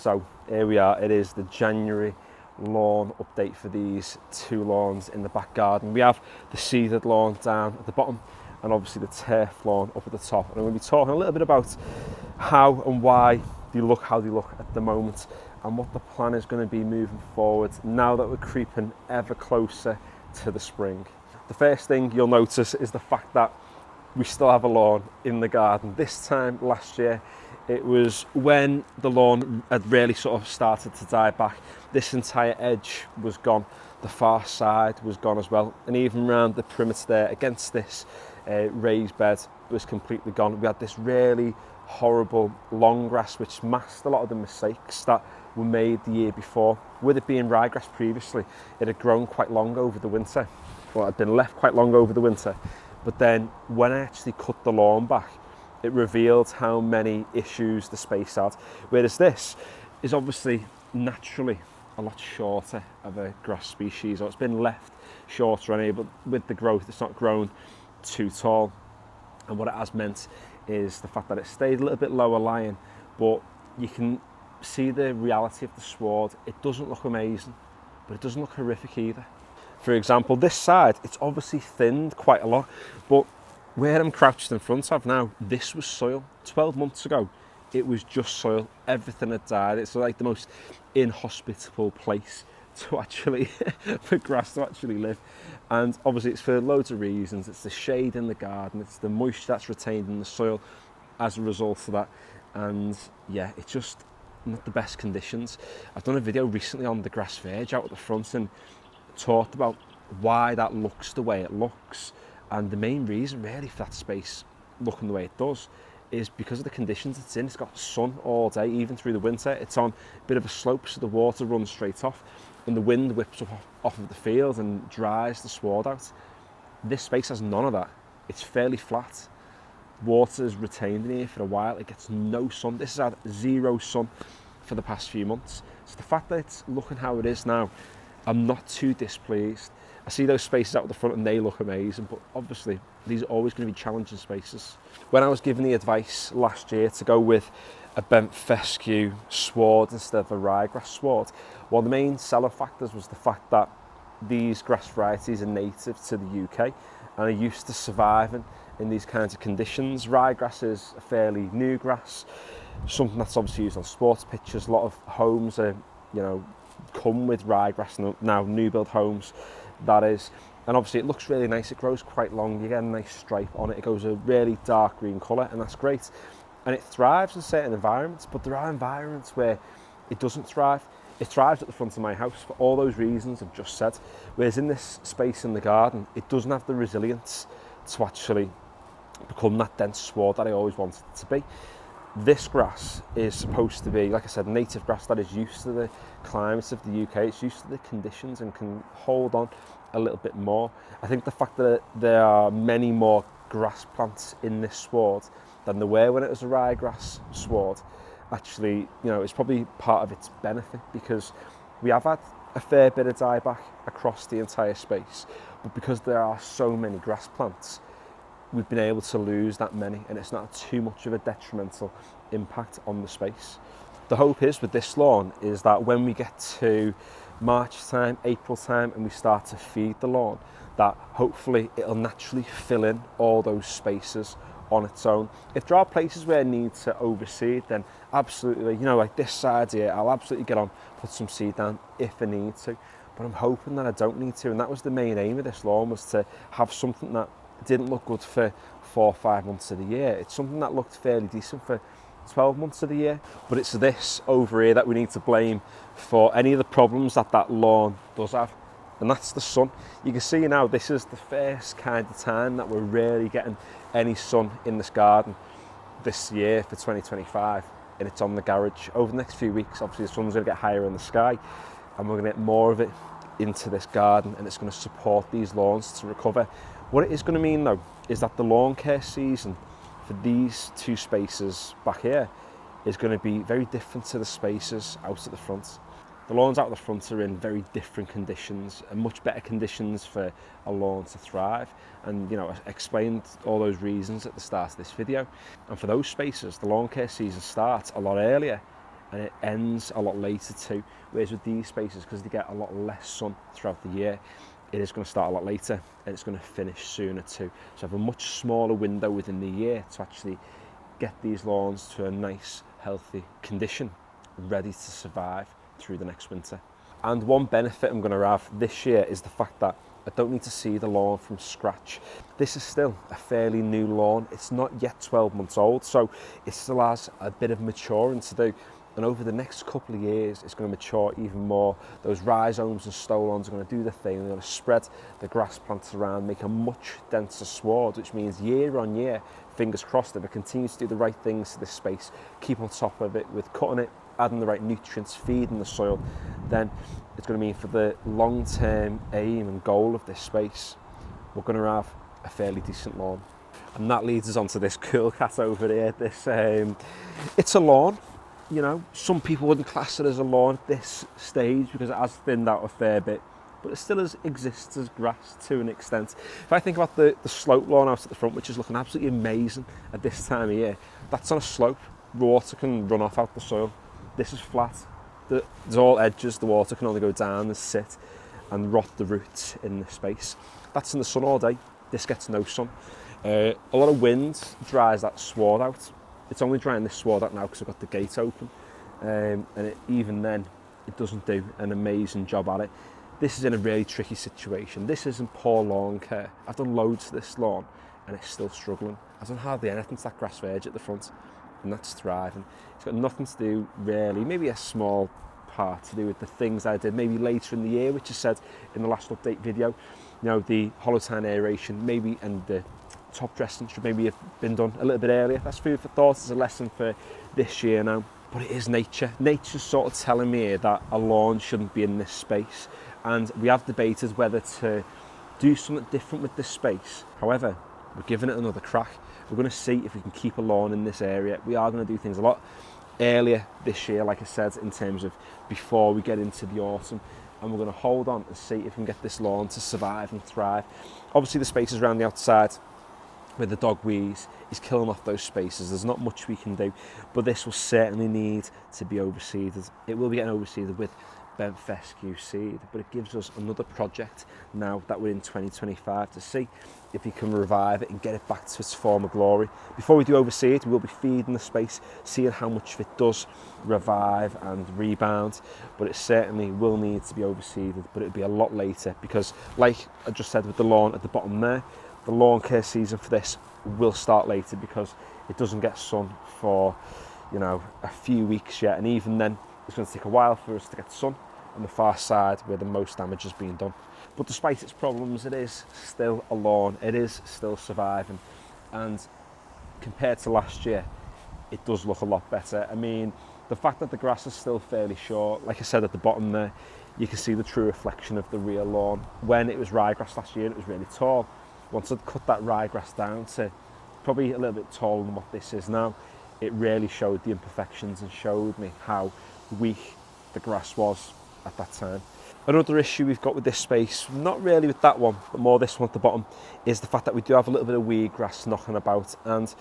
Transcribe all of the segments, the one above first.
So here we are, it is the January lawn update for these two lawns in the back garden. We have the seeded lawn down at the bottom and obviously the turf lawn up at the top. And I'm going to be talking a little bit about how and why they look how they look at the moment and what the plan is going to be moving forward now that we're creeping ever closer to the spring. The first thing you'll notice is the fact that we still have a lawn in the garden. This time last year, it was when the lawn had really sort of started to die back. This entire edge was gone. The far side was gone as well. And even around the perimeter there against this raised bed was completely gone. We had this really horrible long grass which masked a lot of the mistakes that were made the year before. With it being ryegrass previously, it had grown quite long over the winter. Well, it had been left quite long over the winter. But then when I actually cut the lawn back, it revealed how many issues the space had. Whereas this is obviously naturally a lot shorter of a grass species, or it's been left shorter anyway, but with the growth, it's not grown too tall. And what it has meant is the fact that it stayed a little bit lower lying, but you can see the reality of the sward. It doesn't look amazing, but it doesn't look horrific either. For example, this side, it's obviously thinned quite a lot, but where I'm crouched in front of now, this was soil. 12 months ago, it was just soil. Everything had died. It's like the most inhospitable place to actually, for grass to actually live. And obviously it's for loads of reasons. It's the shade in the garden, it's the moisture that's retained in the soil as a result of that. And yeah, it's just not the best conditions. I've done a video recently on the grass verge out at the front and talked about why that looks the way it looks. And the main reason really for that space looking the way it does is because of the conditions it's in. It's got sun all day, even through the winter. It's on a bit of a slope, so the water runs straight off and the wind whips up off of the field and dries the sward out. This space has none of that. It's fairly flat. Water is retained in here for a while. It gets no sun. This has had zero sun for the past few months. So the fact that it's looking how it is now, I'm not too displeased. I see those spaces out the front and they look amazing, but obviously these are always going to be challenging spaces. When I was given the advice last year to go with a bent fescue sward instead of a ryegrass sward, one of the main selling factors was the fact that these grass varieties are native to the UK and are used to surviving in these kinds of conditions. Ryegrass is a fairly new grass, something that's obviously used on sports pitches. A lot of homes are, come with ryegrass now, new build homes that is, and obviously it looks really nice. It grows quite long, you get a nice stripe on it. It goes a really dark green colour and that's great, and it thrives in certain environments, but there are environments where it doesn't thrive. It thrives at the front of my house for all those reasons I've just said, whereas in this space in the garden it doesn't have the resilience to actually become that dense sward that I always wanted it to be. This grass is supposed to be, like I said, native grass that is used to the climates of the UK. It's used to the conditions and can hold on a little bit more. I think the fact that there are many more grass plants in this sward than there were when it was a ryegrass sward, actually, it's probably part of its benefit, because we have had a fair bit of dieback across the entire space, but because there are so many grass plants, we've been able to lose that many, and it's not too much of a detrimental impact on the space. The hope is with this lawn is that when we get to March time, April time, and we start to feed the lawn, that hopefully it'll naturally fill in all those spaces on its own. If there are places where I need to overseed, then absolutely, like this side here, I'll absolutely get on, put some seed down if I need to. But I'm hoping that I don't need to, and that was the main aim of this lawn, was to have something that didn't look good for 4 or 5 months of the year. It's something that looked fairly decent for 12 months of the year, but it's this over here that we need to blame for any of the problems that lawn does have, and that's the sun. You can see now this is the first kind of time that we're really getting any sun in this garden this year for 2025, and it's on the garage. Over the next few weeks, obviously the sun's going to get higher in the sky and we're going to get more of it into this garden, and it's going to support these lawns to recover. What it is going to mean though is that the lawn care season for these two spaces back here is going to be very different to the spaces out at the front. The lawns out the front are in very different conditions and much better conditions for a lawn to thrive. And I explained all those reasons at the start of this video. And for those spaces, the lawn care season starts a lot earlier and it ends a lot later too. Whereas with these spaces, because they get a lot less sun throughout the year, it is going to start a lot later and it's going to finish sooner too. So have a much smaller window within the year to actually get these lawns to a nice, healthy condition, ready to survive through the next winter. And one benefit I'm going to have this year is the fact that I don't need to seed the lawn from scratch. This is still a fairly new lawn. It's not yet 12 months old, so it still has a bit of maturing to do. And over the next couple of years, it's going to mature even more. Those rhizomes and stolons are going to do the thing. They're going to spread the grass plants around, make a much denser sward, which means year on year, fingers crossed, if it continues to do the right things to this space, keep on top of it with cutting it, adding the right nutrients, feeding the soil, then it's going to mean for the long-term aim and goal of this space, we're going to have a fairly decent lawn. And that leads us on to this cool cat over here. It's a lawn. You know, some people wouldn't class it as a lawn at this stage because it has thinned out a fair bit, but it still exists as grass to an extent. If I think about the slope lawn out at the front, which is looking absolutely amazing at this time of year, that's on a slope. Water can run off out the soil. This is flat. There's all edges. The water can only go down and sit and rot the roots in the space. That's in the sun all day. This gets no sun. A lot of wind dries that sward out. It's only drying this sward out now because I've got the gate open, and even then it doesn't do an amazing job at it. This is in a really tricky situation. This isn't poor lawn care. I've done loads to this lawn and it's still struggling. I've done hardly anything to that grass verge at the front, and that's thriving. It's got nothing to do really, maybe a small part to do with the things I did maybe later in the year, which I said in the last update video. You know, the hollow tine aeration maybe and the top dressing should maybe have been done a little bit earlier. That's food for thought. It's a lesson for this year now. But it is nature. Nature's sort of telling me that a lawn shouldn't be in this space. And we have debated whether to do something different with this space. However, we're giving it another crack. We're going to see if we can keep a lawn in this area. We are going to do things a lot earlier this year, like I said, in terms of before we get into the autumn. And we're going to hold on and see if we can get this lawn to survive and thrive. Obviously, the spaces around the outside where the dogweed is killing off those spaces. There's not much we can do, but this will certainly need to be overseeded. It will be getting overseeded with Bent Fescue seed, but it gives us another project now that we're in 2025 to see if we can revive it and get it back to its former glory. Before we do overseed, we will be feeding the space, seeing how much of it does revive and rebound, but it certainly will need to be overseeded, but it'll be a lot later because, like I just said with the lawn at the bottom there, the lawn care season for this will start later because it doesn't get sun for, you know, a few weeks yet, and even then it's going to take a while for us to get sun on the far side where the most damage has been done. But despite its problems, it is still a lawn, it is still surviving, and compared to last year, it does look a lot better. I mean, the fact that the grass is still fairly short, like I said at the bottom there, you can see the true reflection of the real lawn. When it was ryegrass last year, it was really tall. Once I'd cut that ryegrass down to probably a little bit taller than what this is now, it really showed the imperfections and showed me how weak the grass was at that time. Another issue we've got with this space, not really with that one, but more this one at the bottom, is the fact that we do have a little bit of weed grass knocking about. And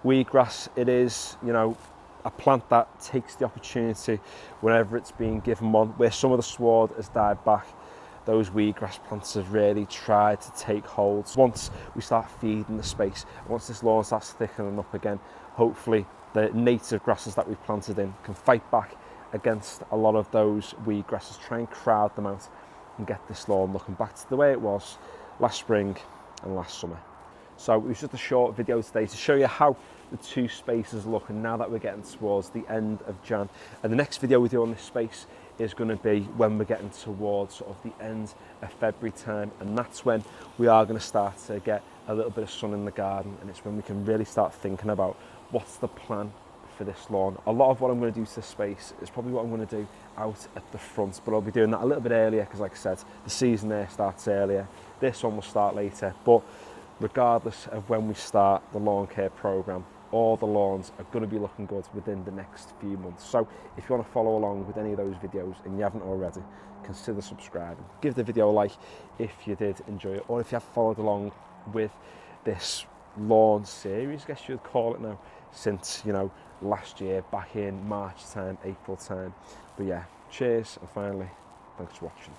weed grass, it is, you know, a plant that takes the opportunity whenever it's being given one. Where some of the sward has died back, those weedgrass plants have really tried to take hold. Once we start feeding the space, once this lawn starts thickening up again, hopefully the native grasses that we've planted in can fight back against a lot of those weedgrasses, try and crowd them out and get this lawn looking back to the way it was last spring and last summer. So it was just a short video today to show you how the two spaces look, and now that we're getting towards the end of Jan. And the next video we do on this space is going to be when we're getting towards sort of the end of February time, and that's when we are going to start to get a little bit of sun in the garden, and it's when we can really start thinking about what's the plan for this lawn. A lot of what I'm going to do to this space is probably what I'm going to do out at the front, but I'll be doing that a little bit earlier because, like I said, the season there starts earlier. This one will start later, but regardless of when we start the lawn care program, all the lawns are going to be looking good within the next few months. So if you want to follow along with any of those videos and you haven't already, consider subscribing. Give the video a like if you did enjoy it, or if you have followed along with this lawn series, I guess you'd call it now, since, you know, last year, back in March time, April time. But yeah, cheers, and finally, thanks for watching.